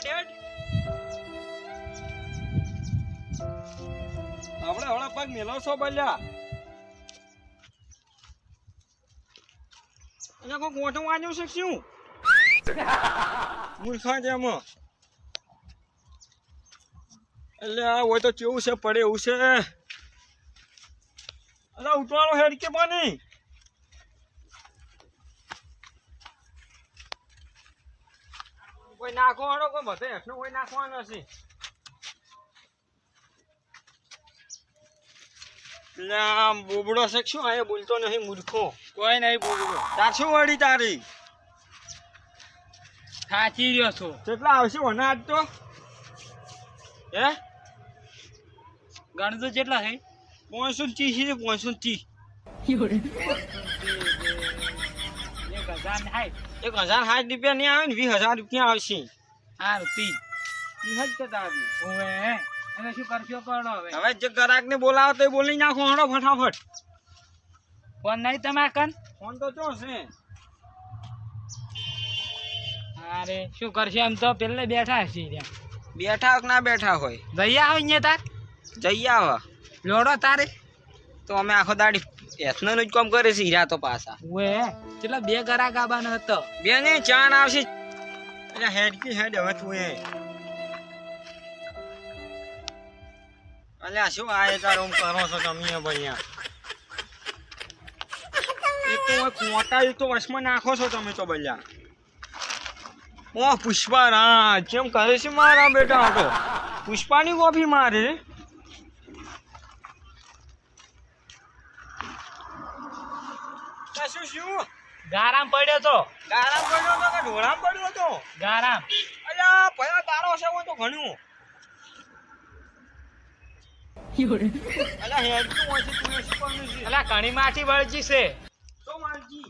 હેડ આપણે હળા પગ મેલો છો બલ્યા અહીંયા કોઈ ગોઠો વાંચ્યો છે શું મૂર્ખા જેમ એટલે આ હોય તો કેવું છે પડે એવું છે અરે ઉઠવાનો હેડ કે પાણી કોઈ નાખવાનો કોઈ બધે હેઠનો કોઈ નાખવાનો છે બોબડો છે શું આ બોલતો નહીં મૂર્ખો કોઈ નહીં બોબડો તાર શું વળી તારી સાચી રહ્યો છો કેટલા આવશે વના આજ તો હે ગણતો કેટલા છે 530 છે 530 1060 રૂપિયા નહીં આવે ને 20000 રૂપિયા આવશે હા રૂપી ઈ જ કહેતા આવી ઓવે હવે શું કરશો કરો હવે જે ગ્રાહક ને બોલાવો તો બોલી નાખો હણો ફટાફટ ફોન નહીં તમારા કન ફોન તો ચો છે અરે શું કરશે એમ તો પેલે બેઠા હશે ત્યાં બેઠા કે ના બેઠા હોય જઈ આવ અહીંયા તાર જઈ આવા લોડો તારે તો અમે આખો દાડી એથનો જ કામ કરે છે હીરા તો પાછા ઓવે કેટલા બે ગરા ગાબાનો હતો બે ને ચાન આવશે એટલે હેડ કી હેડ હવે તું એ અલ્યા શું આ તાર ઓમ કરો છો તમે ભૈયા એ તો કોટા એ તો વસમાં નાખો છો તમે તો ભૈયા ઓ પુષ્પા રા કેમ કરે છે મારા બેટા તો પુષ્પાની કોફી મારે શું શું ગારામ પડ્યો તો ગારામ પડ્યો તો કે ઢોળામ પડ્યો તો ગારામ અલ્યા ભયા ગારો છે હોય તો ઘણું અલ્યા હેડ તું હોય છે તું શું કરનું છે અલા ઘણી માઠી વળજી છે તો મારજી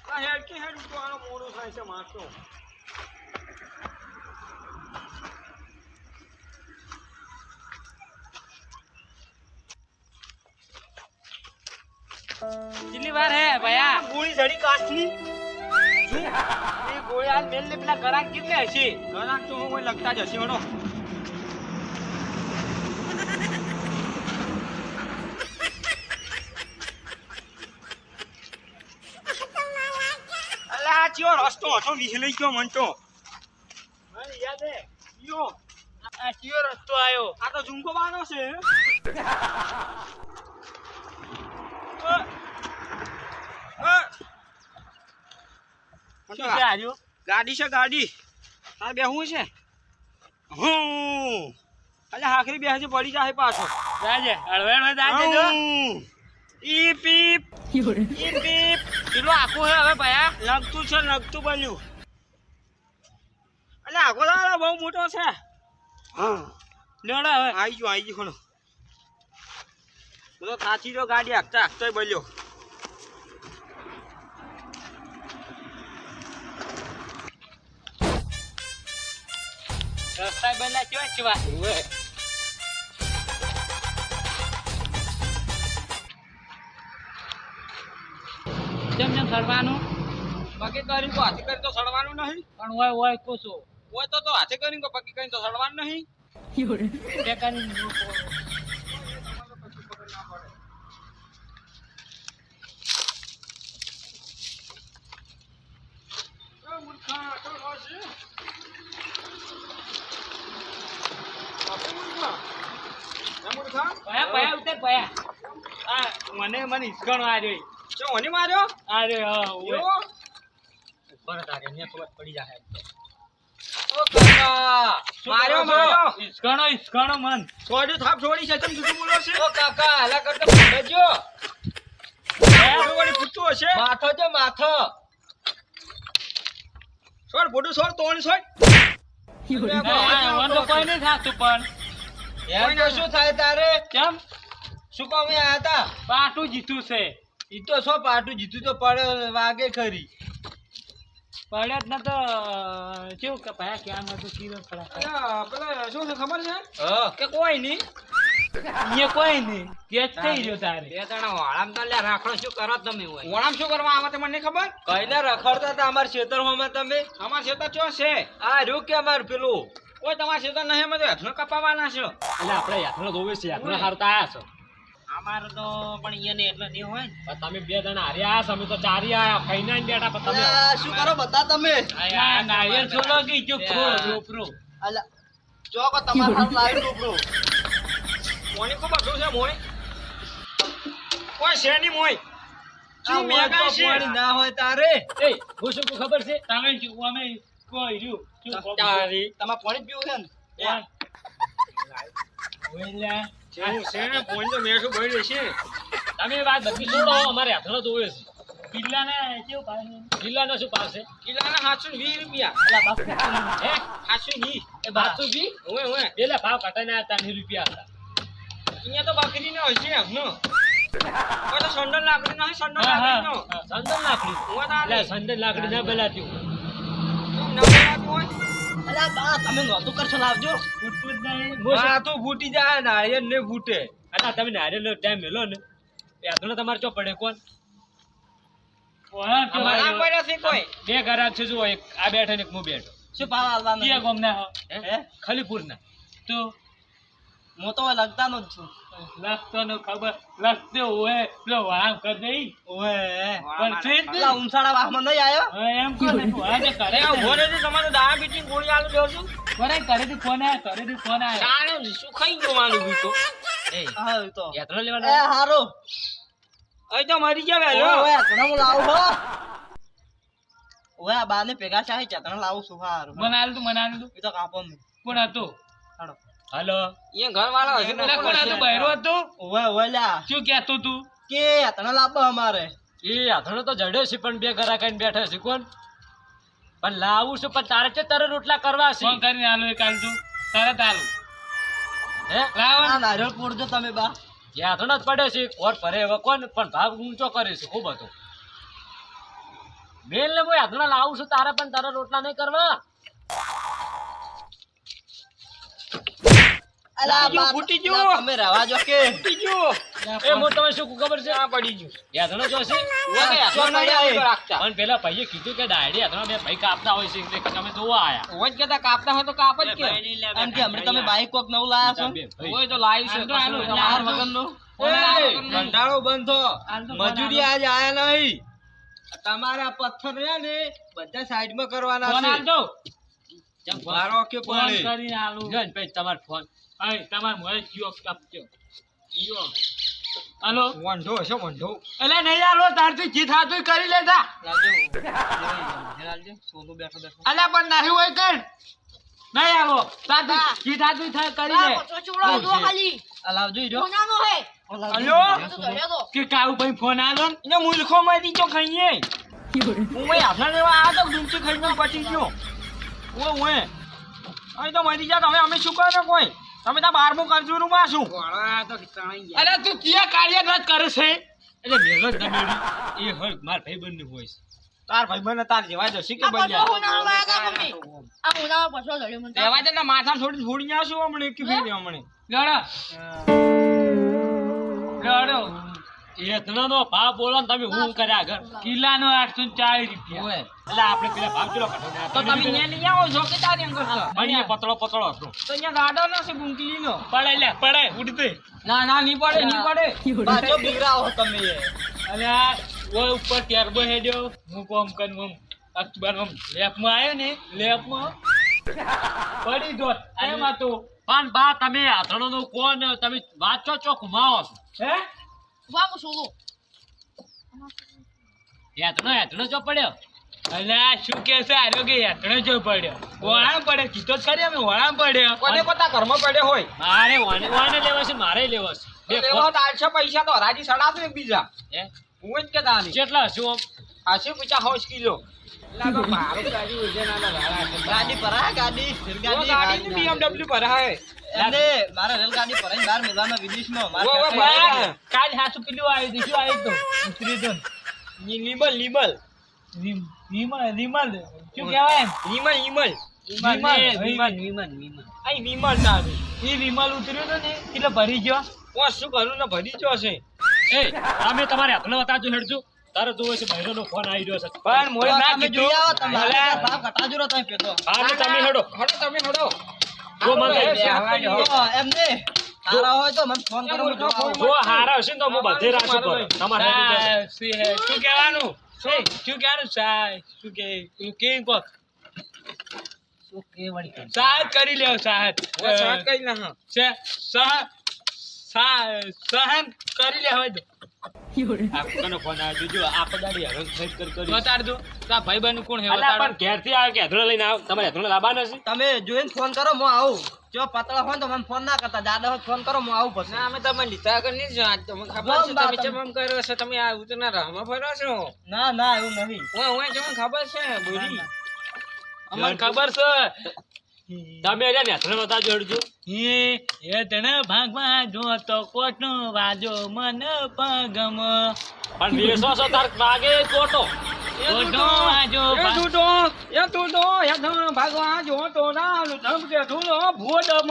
આ હેડ કે હેડ તો આનો મોડો થાય છે મારતો કેટલી વાર હે ભયા ગોળી જડી કાચની એ ગોળી હાલ મેલ ને પેલા ગરાક કેટલે હશે ગરાક તો કોઈ લગતા જ હશે હડો અલા ચિયો રસ્તો હતો વિસલી ગયો મન તો મને યાદ હે યો આ કયો રસ્તો આયો આ તો ઝુમકો બાનો છે શું છે આજુ ગાડી છે ગાડી આ બેહું છે હું અલે હાખરી બેહજે પડી જાય પાછો જાજે હળવેળ જાજે જો ઈ પીપ ઈ પીપ પેલું આખું હે હવે ભયા લગતું છે લગતું બન્યું અલે આખો દાડો બહુ મોટો છે હા લેડો હવે આઈ ગયો ખણો તો થાચી જો ગાડી હાકતા હાકતોય બલ્યો રસ્તા બેલા કેવા કેવા ઓએ જેમ જેમ સરવાનું બાકી કરીને તો હાથે કરી તો સડવાનું નહીં પણ હોય કોસો હોય તો હાથે કરીને બાકી કરીને તો સડવાનું નહીં તે કરી ભયા ઉતર ભયા આ મને હિસકાણો આર્યો મને માર્યો આર્યો હા ઓય ઉપર તારે ને ખબર પડી જાય ઓ કાકા માર્યો હિસકાણો મન છોડ્યું થાપ છોડી છે તમે જુઠું બોલો છે ઓ કાકા હાલા કરતો પડજો બોડું વળી ફૂટતું હશે માથો જો માથો છોડ બોડું છોડ તોણી છોડ તો કોઈ નહીં થાતું પણ કોઈ ના શું થાય તારે કેમ શું કામ આયા હતા પાટું જીતું છે ઈ તો સો પાટું જીતું તો પડે વાગે ખરી પડે જ ન તો કેવું કે ભયા ક્યાં હતું કીધો ખરા પેલા શું છે ખબર છે હા કે કોઈ નહીં એ કોઈ નહીં કેચ થઈ ગયો તારે બે જણા વાળામ તો લ્યા રાખડો શું કરો તમે હોય વણામ શું કરવા આવે તમને નહીં ખબર? કઈને રખડતા હતા અમાર ખેતરમાં તમે અમાર ખેતર ચો છે? આ રહ્યું કે અમાર પેલું કોઈ તમારા ખેતર નહીં, અમે તો હેઠનો કપાવાના છે. એટલે આપણે યાત્રા જોવે છે યાત્રા હારતા આયા છો અમાર તો પણ ઈયને એટલે નહીં હોય ને પણ તમે બે જણા હાર્યા આયા છો, અમે તો ચારી આયા ફાઈના ને બેઠા પણ તમે શું કરો બધા તમે આ નારિયેળ છોડો કે ચોખ્ખો રોપરો અલા ચોકો તમાર હાલ લાવી ડોબરો મોણી કો બધું છે મોણી? કોઈ છે નહીં મોય. શું મેઘા છે? પાણી ના હોય તારે એ હું શું કહું ખબર છે તમે શું અમે કોઈ રહ્યું શું ખબર? તારી તમાર પાણી પીવું છે ને કોણ? ઓયલા, જેવું છે ને મોણી તો મેઠું ભરી છે. તમે વાત બધી છોડો અમારે હાથનો જોવે છે કિલ્લાને કેવું ભાવ છે? કિલ્લાનો શું ભાવ છે? કિલ્લાના 720 રૂપિયા. અલા બાપ હે 720? એ 720? ઓય ઓય એટલે ભાવ ઘટાઈને આયા 3 રૂપિયા હતા. અહીંયા તો બકરીનો હશે એમનો. કોઈ તો સંડલ લાકડીનો હશે, સંડલ હા, હા, લાકડીનો. હા, સંદન લાકડી. ઓય તારે. એટલે સંદન લાકડી ના બલાતી હોય. શું નવું લાગ્યું હોય? અલા બા તમે નોતું કરશો લાવજો ફૂટફૂટ નહીં. આ તો ફૂટી જાય નાળિયેર ને ફૂટે અલા તમે નારિયેળનો ટાઈમ મેલો ને એ હાથનો તમારે ચો પડે કોણ? અમારા કોઈ નથી કોઈ. બે ઘરાક છે જો એક આ બેઠો ને એક હું બેઠો. શું ભાવ આલવાનો કયા ગામના હો? હે ખલીપુરના. તો હું તો લગતાનો જ છું લખતો નો ખબર લખતો હોય પેલો વળાંક કરી દઈ ઓએ પણ છે જ પેલા ઉંસાડા વાહમાં નહીં આયો હવે એમ કહો ને તું આજે કરે અરે ઉભો રહેજો, તમારે ડાયાબિટીસ ગોળી આલુ દેવ છું. ઘરેથી ફોન આવ્યો સારું શું ખાઈ જવાનું બીતો? એ હા એ તો યાત્રા એ લેવાના હારો અહીં તો મરી ગયા વહેલો. ઓએ ઘણો હું લાવું હો ઓએ આ બાને ભેગા છે ચતણ લાવું છું હારું મનાલ તું એ તો કાપો મે કોણ હતું? હાડો હાલો એ ઘરવાળા હશે ને કોણ હતું? બૈરો હતું? ઓએ ઓએ લ્યા શું કહેતો તું? કે ચતણ લાવો અમારે એ હાથણો તો જડ્યો છે પણ બે ઘરા કઈને બેઠા છે કોણ? પણ લાવું છું પણ તારે છે તારે રોટલા કરવા છે. ફોન કરીને આલો એક આલ તું તરત આલું. હે આ નારિયેળ પોડજો તમે બા જે હાથણો જ પડે છે કોર ભરે હવે કોણ પણ ભાવ ઊંચો કરે છે ખૂબ હતો. બેન લે ભાઈ હાથણા લાવું છું તારે પણ તારે રોટલા નહીં કરવા. અલા ગયું, બા ફૂટી ગયું. ના, તમે રહેવા જો કે તૂટી ગયો. એ હું તમે શું કહું ખબર છે? આ પડી ગયું. હાથણો જો છે ઓય કે ચો નહીં હાથમાં આવે. રાખતા. પણ પેલા ભાઈએ કીધું કે ડાયડી હાથણો બે ભાઈ કાપતા હોય છે એટલે તમે જોવા આયા. ઓય જ કહેતા કાપતા હોય તો કાપ જ કે. એમ કે હમણાં તમે બાઈક કોક નવું લાયા છો બે ભાઈ. ઓય તો લાવી છે. આલતો, આલતો, કશું હાર નહીં. વગરનું ઓય, કંટાળો બંધ થો આલતો, મજૂરી આજ આયા નહીં તમારા પથ્થર રહ્યા ને બધા સાઈડમાં કરવાના ફોન છે આલતો. મારો કે ફોન પાણી કરીને આલું. જો ને ભાઈ તમારો ફોન. અહીં તમારે મોડે જીઓ કાપજો. જીઓ. હાલો. વંઢો હશે વંઢો. એટલે નહીં આલો તારથી જી થાતું ય કરી લેતા. લાલજો સોનું બેઠો બેઠો અલ્યા પણ નહીં હોય કર. નહીં આલો તારથી જી થાતું ય કરી લે. આ લાવજો ઈ રહ્યો. ઓ લાવજો. હલો? કે કાળુ ભાઈ ફોન આલો ને. એને મુલખો માં દીધો ખાઈએ. હું ભાઈ હાથા લેવા આ તો ડુમચી ખાઈને પટી ગયો. ઓય અહીં તો મરી ગયા તમે અમે શું કરો કોઈ? તમે તો 12મું કરજો રૂ પાછું. અરે તું કિયા કાર્ય રદ કરે છે એટલે મેલો જ દમેડી એ હોય માર ભાઈબંધ નું હોય છે. તાર ભાઈબંધ તાર જેવા જશે કે બન્યા. રહેવા દે ને માથા છોડી છોડી આવશું હમણે એક ફેરી હમણે. લડો એતનાનો ભાવ બોલો ને તમે હું કર્યા આગળ કિલ્લાનો 840 રૂપિયા એટલે આપણે પેલા ભાવ ચલો કાઢો તો તમે અહીંયા લઈ આવો છો કે તારી અંગર છો? પણ એ પતળો પતળો હતો તો અહીંયા ગાડો નથી ગુંકલીનો. પડે લે પડે ઉડતે ના ના નહીં પડે નહીં પડે. પાછો બીવરાવો તમે એ. અને આ ઓય ઉપર ટેરબો હેડ્યો હું કોમ કન મમ અખબાર મમ લેપમાં આવ્યો ને લેપમાં પડી દો એમ હતું પણ બા તમે આથણોનું કોણ તમે વાંચો ચો ઘુમાવો છો હે હેતણો જો પડ્યો અલ્યા શું કે છે આલો કે હેતણો જો પડ્યો વળામ પડે કીધો જ ખરી અમે વળામ પડ્યો કોને પોતા ઘરમાં પડ્યો હોય. મારે વાને લેવા છે મારે લેવા છે બે લેવા તો 800 પૈસા તો હરાજી સડાશે એક બીજા. હે હું જ કહેતા નહીં. કેટલા શું આમ 80 50 કિલો. એટલે તો મારું ગાડી વજન આના ગાડા છે. ગાડી ભરાય ગાડી ઓ ગાડી ની BMW પર હે. એને મારા રેલગાડી ભરાઈને બહાર મેળવાનો વિદેશમાં ઓ, ઓ, મારે ભાઈ. કાલ હાસુ પેલું આવ્યું હતું શું આવ્યું હતું ઉતરી તો લીમલ લીમલ વિમલ શું કહેવાય એમ લીમલ લીમલ આ વિમલ તારું ઈ વિમલ ઉતર્યો તો ને એટલે ભરી ગયો. કોણ શું કરું ને ભરી ગયો છે એ તમે તમારે હાથનો બતાવજો હેડજો. તારે જોવે છે બહેરોનો ફોન આવી રહ્યો છે. પણ મોય ના તમે કીધું જોઈ આવો તમારે અલા, ભાવ ઘટાડજો રો તમે પેટો. હા ને તમે હેડો. હડો તમે હડો જો મને જો એમને સારા હોય તો મને ફોન કરો હું જોવા આવું. જો હારા હશે ને તો હું બધે રાખું પર તમારે શું કહેવાનું શું કહેવાનું સાહેબ શું કે પેલું કેમ કોક શું કે વળી કર. સાહેબ કરી લેવ સાહેબ સાત કઈ ના સહન કરી લે હવે તો આપણનો ફોન આવ્યો જો આખો દાડી હરસ ફેટ કરી બતાડજો તા ભાઈબંધ કોણ હે અલા પણ ઘેરથી આવે કે હેધરો લઈને આવ તમારે હેધરો લાવવાનો છે તમે જોઈને ફોન કરો હું આવું. જો પાતળા હોય તો મને ફોન ના કરતા, જાડા હોય તો ફોન કરો હું આવું પછી. ના અમે તમને લીધા આગળ નહીં જો આજ તમને ખબર છે તમે ચમ આમ કર્યો છે તમે આ ઉતરના રાહમાં ફર્યો છો ના એવું નહીં. ઓય તમને ખબર છે બોરી અમને ખબર છે તમે એને હેધરો બતાવજો હેડજો એ તને ભાગમાં જો તો કોટનો વાજો મન પગમ પણ વેસો છો તાર વાગે કોટો કોટનો વાજો એ તૂટો એ ધમ ભાગવા જો તો ના ધમકે ધૂલો ભોડમ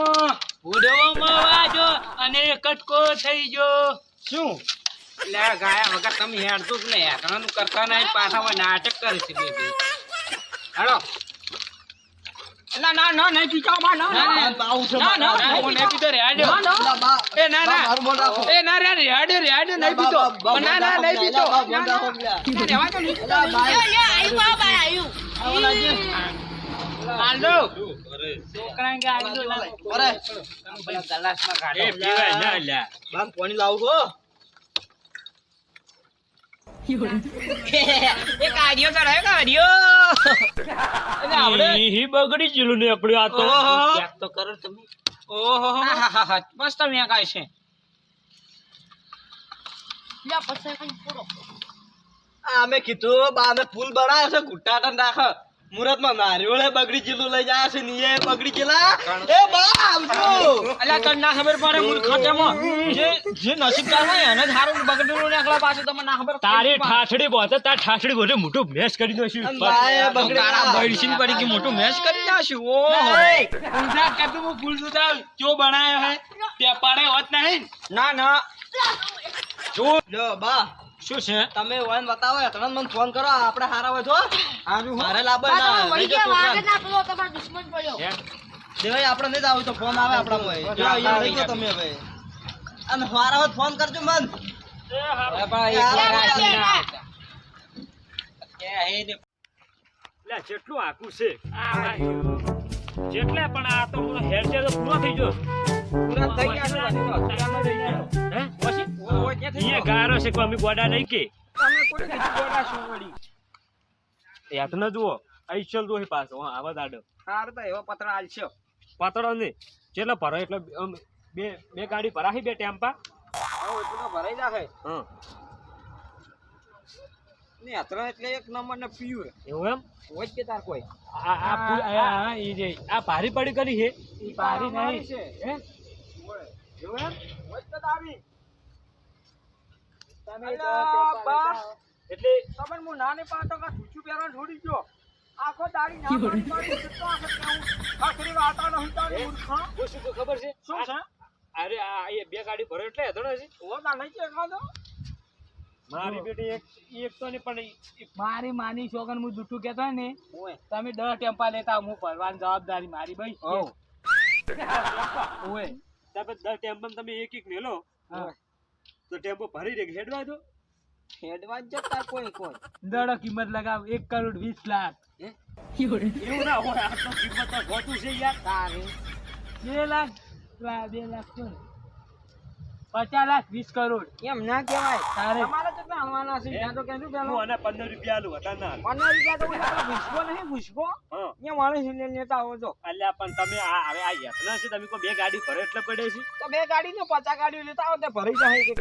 ઉડવામાં વાજો અને કટકો થઈ ગયો. શું લે ગાયા વગર તમે હેડતું જ ને હેકણાનું કરતા નહીં પાછા હોય નાટક કરે છે બેબી હેડો ના નહીં પીછા બા ના આવું છે ના ના મારા. હું નહીં પીતો રે આડ્યો પેલા બા એ ના બા મારું મોઢ રાખો. એ ના રે આડ્યો નહીં પીતો ના નહીં પીતો મોઢ રાખો પેલા. રહેવા તો નહીં પેલા બા હાલો છોકરા કે આજુ અરે ગલાસમાં કાઢો એ પીવાય ના લ્યા બામ પાણી લાવું છો. એ કાઢ્યો કરે કાઢ્યો એટલે આપણે ઈ બગડી ગયેલું ને આપણે આ તો ચેક તો કરો તમે ઓહો મસ્ત મેં કાય છે અમે કીધું બા અમે ફૂલ બનાવ્યો છે ગુટ્ટા નાખ મુહૂર્તમાં નારિયોળે બગડી ગયેલું લઈ જાય છે નીએ બગડી ગયેલા. એ બા આવજો. અલ્યા તને ના ખબર પડે મૂર્ખ ખાતામાં જે નસીબદાર હોય એને જ હારું બગડેલું નાખલા પાછું તમને ના ખબર તારી ઠાઠડી બોતે તાર ઠાઠડી બોતે મોટું મેસ કરી દોશું અને બાએ બગડી તારા ગયેલા. બૈડસીન પડી કે મોટું મેચ કરી જાશું ઓ ઊંધા કરતું હું ફૂલ સુધા જો બનાયો હે તે પાડે હોત નહીં. ના જો બા શું છે તમે વન બતાવો તરત મને ફોન કરો આપણે હારા હોય તો હારું મારે લાભ ના લઈ જાઓ છોકરાને. હે? દેવાય આપણે નહીં જ આવું તો ફોન આવે આપણામાં જો અહીંયા લઈ જાઓ તમે હવે અને હારા હોય તો ફોન કરજો મન લે જેટલું આખું છે જેટલે પણ આ તો પૂરો હેર છે તો પૂરો થઈ ગયો પૂરા થઈ ગયા હે પછી ઓય ક્યાં થઈ ઈ ગારો છે કોઈ અમે ગોડા નહીં કે તમે કોઈ કઈ ગોડા છો વળી યાદ ન જુઓ આઈશલ દોહી પાછો હા આવા દાડો હાર તો એવો પતરા આલશો પાતળો ને જેટલો ભરો એટલે બે ગાડી ભરાહી બે ટેમ્પા આવો એટલું તો ભરાઈ જાહે હા ને અતરા એટલે એક નંબર ને પ્યોર એવું એમ હોય જ કે તાર કોઈ આ ઈ જે આ ભારી પડી કરી છે ઈ પારી નહીં છે હે એવું એમ હોય જ કે તારી તમે અલા, બા. એટલે તમે હું નાને પાટો કા છૂછું પહેરવાનું છોડી ગયો આખો દાડી ના પાડી મારી કેટલો આખો કેવું આખરી વાતા નહીં તારી મૂર્ખા હું શું કહું ખબર છે શું છે અરે આ એ બે ગાડી ભરો એટલે હેદણો છે ઓ ના નહીં કે ખાધો મારી બેટી એક તો નહીં પણ મારી માની છોકન હું જૂઠું કહેતો હોય ને ઓય તમે 10 ટેમ્પા લેતા હું ભરવાની જવાબદારી મારી ભાઈ ઓય ઓય તમે 10 ટેમ્પો તમે એક મેલો હા. તો ટેમ્પો ભરી દે હેડવા દો હેડવા જ જતા કોઈ દડો કિંમત લગાવ 1 કરોડ 20 લાખ એવું ના હોય આ તો કિંમત તો ખોટું છે યાર તારે 2 લાખ 2 લાખ તો 50 લાખ 20 કરોડ એમ ના કહેવાય તારે તમારે કેટલા આવવાના છે ત્યાં તો કહેજો પેલો હું આને 15 રૂપિયા આલું હતા ના 15 રૂપિયા તો પેલો ભૂસકો નહીં ભૂસકો હા અહીંયા માણસ ને લેતા આવો છો અલ્યા પણ તમે આ હવે આ યતના છે તમે કોઈ બે ગાડી ભરે એટલે પડે છે તો બે ગાડી ને 50 ગાડીઓ લેતા આવો તો ભરી જાય કે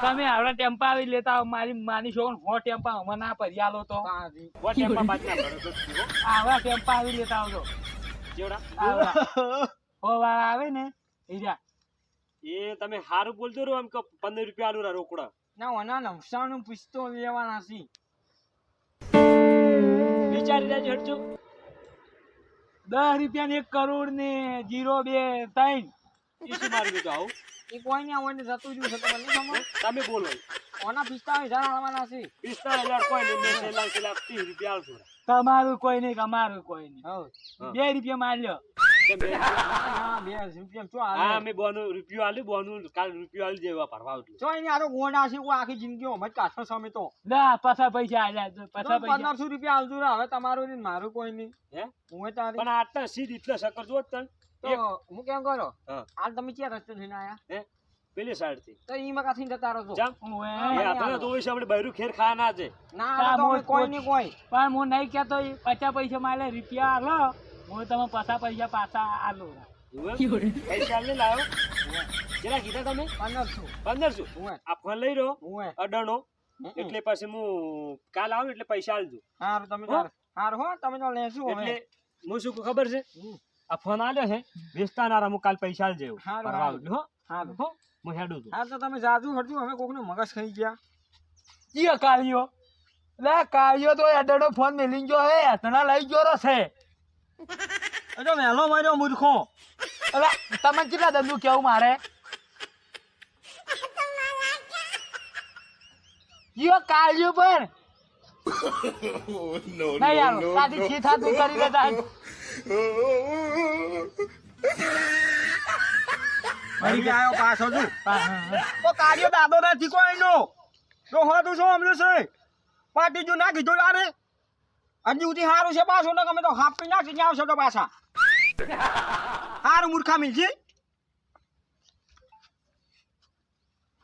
તમે આવડા ટેમ્પા આવી લેતા આવો. મારી માની છોકન 4 ટેમ્પા અમે ના ભરી આલો તો તારી વો ટેમ્પા બાજના ભરો તો જીવો આવડા ટેમ્પા આવી લેતા આવજો જેવડા આવડા ઓ વાળા આવે ને ઈરા એ તમે હારું બોલજો રો એમ કે 15 રૂપિયા આલુ રોકડા ના ઓના નવસાનું પૂછતો લેવાના છે વિચારી લેજો હટજો રૂપિયા 1 કરોડ ને 0 2 3 ઈ શું મારી બેટો આવું એ કોઈ નહીં આવવાનું જતું રહ્યું છે તમને નહીં ખબર? તમે બોલો ઓના 45,000 આલવાના છે 45,000 કોઈ નહીં મેં છેલ્લા 30 રૂપિયા આલશું તમારું કોઈ નહીં અમારું કોઈ નહીં હઉ. 2 રૂપિયા માર્યો કેમ બે? હા, 2 રૂપિયા ચો હા આલે. મેં બોનું રૂપિયો આલ્યું બોનું કાલ રૂપિયો આલી દેવા ભરવા એટલે ચો એની આ તો ગોંડા છે કોઈ આખી જિંદગી ઓમ જ કાઢશો સમે તો ના પાછા પૈસા આલ્યા તો પાછા પૈસા 1500 રૂપિયા આલજો ને હવે તમારું ને મારું કોઈ નહીં હે હું તારી પણ આટલા સીધ એટલે સકર જો તન તો હું કેમ કરો હા. હાલ તમે ક્યાં રસ્તે થઈને આયા હે પેલી સાઈડ થી તો ઈ મકા થઈને જતા રહો છો. જામ ઓએ. એ આપણે તો છે આપણે બૈરું ખેર ખા ના છે ના હા, હવે તો અમે મોજ, કોઈ મોજ. નહીં કોઈ પણ હું નહીં કહેતો ઈ 50 પૈસા માલે રૂપિયા આલો હું તમે પાછા પૈસા પાછા આલો પૈસા આલી લાવ્યો કેટલા કીધા તમે 1500 1500 હું આ ફોન લઈ રહ્યો હું અડાણો એટલે પછી હું કાલ આવું એટલે પૈસા આલજો હારું તમે હો? હારું હો તમે તો લેશું હવે એટલે હું શું કહું ખબર છે આ ફોન આલ્યો છે વેચતાનારા હું કાલ પૈસા આલજે એવું. હારું, ભરવા હારું. આવજો, હો હારું હો હું હેડું છું હા તો તમે જાજુ હટજો હવે કોકનું મગજ ખાઈ ગયા જીઓ કાળિયો લે કાળિયો તો એડડો ફોન મેલી ગયો હે તણા લઈ ગયો છે એ તો વહેલો માર્યો મૂર્ખો અલે તમને કેટલા દંડુ કેવું મારે જીઓ કાળિયો પણ નહીં યાર તારી છી થાતું કરી લેતા મરી ગયા પાછો છું હા તો કાર્યો દાદો નથી કોઈનો તો હોતું શું અમને છે પાટી જો ના કીધું તારે હજી સુધી સારું છે પાછો ને તમે તો હાપી નાખી આવશો તો પાછા સારું મૂર્ખા મિલશે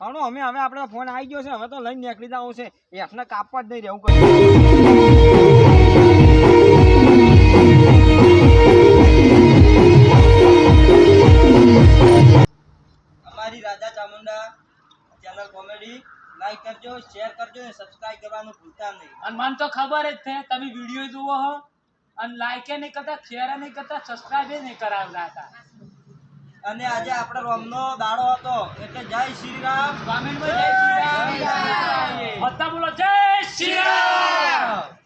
હાલો અમે હવે આપણે ફોન આવી ગયો છે હવે તો લઈને નીકળી જવું છે એફને કાપવા જ નહીં રહેવું કર્યું અમારી રાજા ચામુંડા ચેનલ કોમેડી લાઈક કરજો શેર કરજો અને સબસ્ક્રાઇબ કરવાનું ભૂલતા નહીં. અને મને તો ખબર જ છે તમે વિડીયો જુઓ હો અને લાઈક નહીં કરતા શેર નહીં કરતા સબસ્ક્રાઇબ નહીં કરાવતા હતા અને આજે આપણે રોમનો દાડો હતો એટલે જય શ્રી રામ. કોમેન્ટમાં જય શ્રી રામ બધા બોલો જય શ્રી રામ